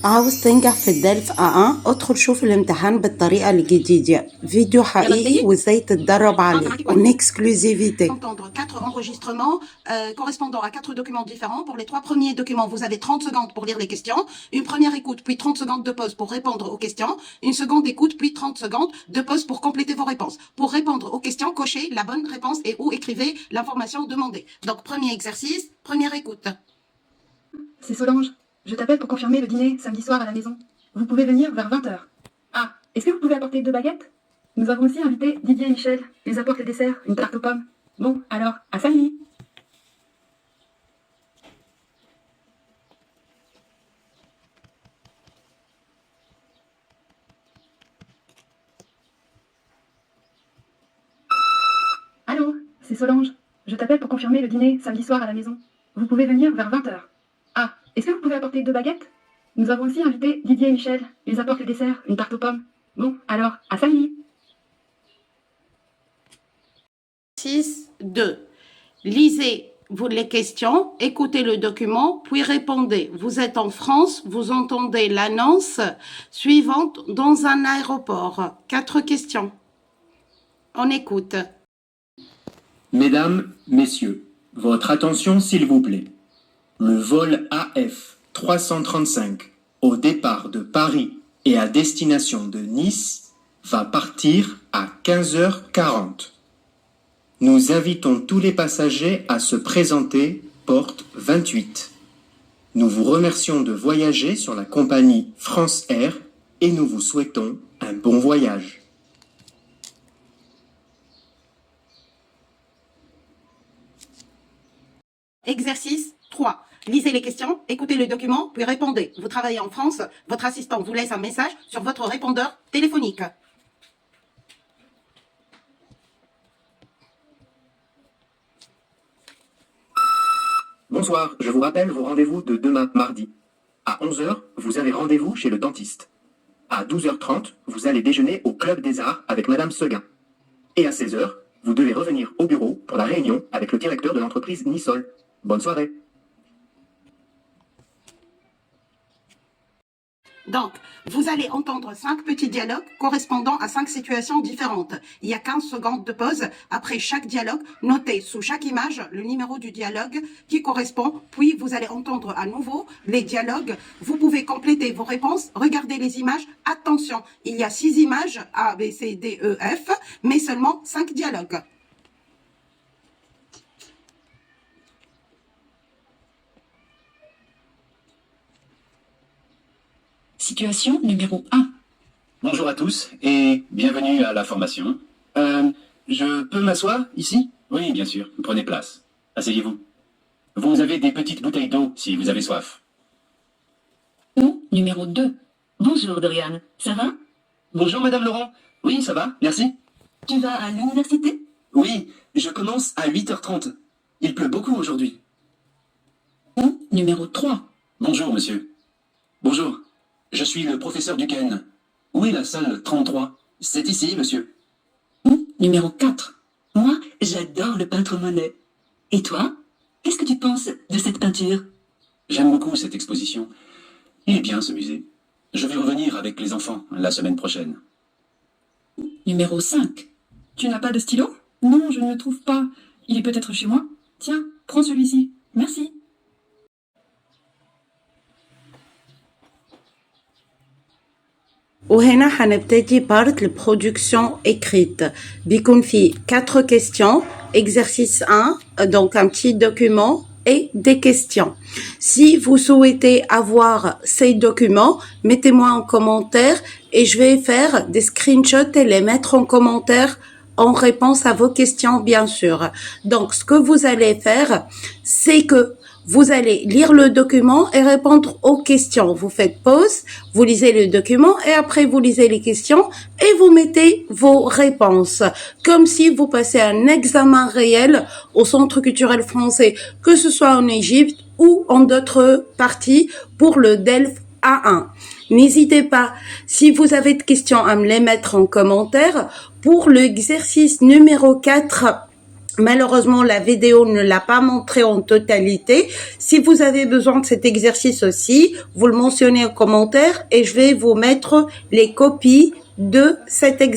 عاوز تنجح في الدلف A1 ادخل شوف الامتحان بالطريقة الجديدة فيديو حقيقي وازاي تتدرب عليه en exclusivité. Entendre 4 enregistrements correspondant à 4 documents différents. Pour les 3 premiers documents, vous avez 30 secondes pour lire les questions, une première écoute, puis 30 secondes de pause pour répondre aux questions, une seconde écoute, puis 30 secondes de pause pour compléter vos réponses. Pour répondre aux questions, cochez la bonne réponse et ou écrivez l'information demandée. Donc, premier exercice, première écoute. C'est Solange. Je t'appelle pour confirmer le dîner samedi soir à la maison. Vous pouvez venir vers 20h. Ah, est-ce que vous pouvez apporter 2 baguettes? Nous avons aussi invité Didier et Michel. Ils apportent le dessert, une tarte aux pommes. Bon, alors, à samedi. Allô, c'est Solange. Je t'appelle pour confirmer le dîner samedi soir à la maison. Vous pouvez venir vers 20h. Ah, est-ce que vous pouvez apporter 2 baguettes? Nous avons aussi invité Didier et Michel. Ils apportent le dessert, une tarte aux pommes. Bon, alors, à samedi. 6.2. Lisez les questions, écoutez le document, puis répondez. Vous êtes en France, vous entendez l'annonce suivante dans un aéroport. 4 questions. On écoute. Mesdames, Messieurs, votre attention s'il vous plaît. Le vol AF 335 au départ de Paris et à destination de Nice va partir à 15h40. Nous invitons tous les passagers à se présenter porte 28. Nous vous remercions de voyager sur la compagnie France Air et nous vous souhaitons un bon voyage. Exercice 3. Lisez les questions, écoutez le document, puis répondez. Vous travaillez en France, votre assistant vous laisse un message sur votre répondeur téléphonique. Bonsoir, je vous rappelle vos rendez-vous de demain mardi. À 11h, vous avez rendez-vous chez le dentiste. À 12h30, vous allez déjeuner au Club des Arts avec Madame Seguin. Et à 16h, vous devez revenir au bureau pour la réunion avec le directeur de l'entreprise Nissol. Bonne soirée. Donc, vous allez entendre 5 petits dialogues correspondant à 5 situations différentes. Il y a 15 secondes de pause. Après chaque dialogue, notez sous chaque image le numéro du dialogue qui correspond. Puis, vous allez entendre à nouveau les dialogues. Vous pouvez compléter vos réponses. Regardez les images. Attention, il y a 6 images A, B, C, D, E, F, mais seulement 5 dialogues. Situation numéro 1. Bonjour à tous et bienvenue à la formation. Je peux m'asseoir ici? Oui, bien sûr. Prenez place. Asseyez-vous. Vous avez des petites bouteilles d'eau si vous avez soif. Numéro 2. Bonjour Dorian, ça va? Bonjour Madame Laurent. Oui, ça va, merci. Tu vas à l'université? Oui, je commence à 8h30. Il pleut beaucoup aujourd'hui. Numéro 3. Bonjour monsieur. Bonjour. Je suis le professeur Duquesne. Où est la salle 33? C'est ici, monsieur. Numéro 4. Moi, j'adore le peintre Monet. Et toi? Qu'est-ce que tu penses de cette peinture? J'aime beaucoup cette exposition. Il est bien ce musée. Je vais revenir avec les enfants la semaine prochaine. Numéro 5. Tu n'as pas de stylo? Non, je ne le trouve pas. Il est peut-être chez moi. Tiens, prends celui-ci. Merci. وهنا هنبتدي بارت البرودكسيون écrite بيكون في 4 questions exercice 1 donc un petit document et des questions. Si vous souhaitez avoir ces documents, mettez-moi en commentaire et je vais faire des screenshots et les mettre en commentaire en réponse à vos questions, bien sûr. Donc, ce que vous allez faire, c'est que vous allez lire le document et répondre aux questions. Vous faites pause, vous lisez le document et après vous lisez les questions et vous mettez vos réponses. Comme si vous passez un examen réel au Centre culturel français, que ce soit en Égypte ou en d'autres parties pour le DELF A1. N'hésitez pas, si vous avez des questions, à me les mettre en commentaire. Pour l'exercice numéro 4, Malheureusement, la vidéo ne l'a pas montré en totalité. Si vous avez besoin de cet exercice aussi, vous le mentionnez en commentaire et je vais vous mettre les copies de cet exercice.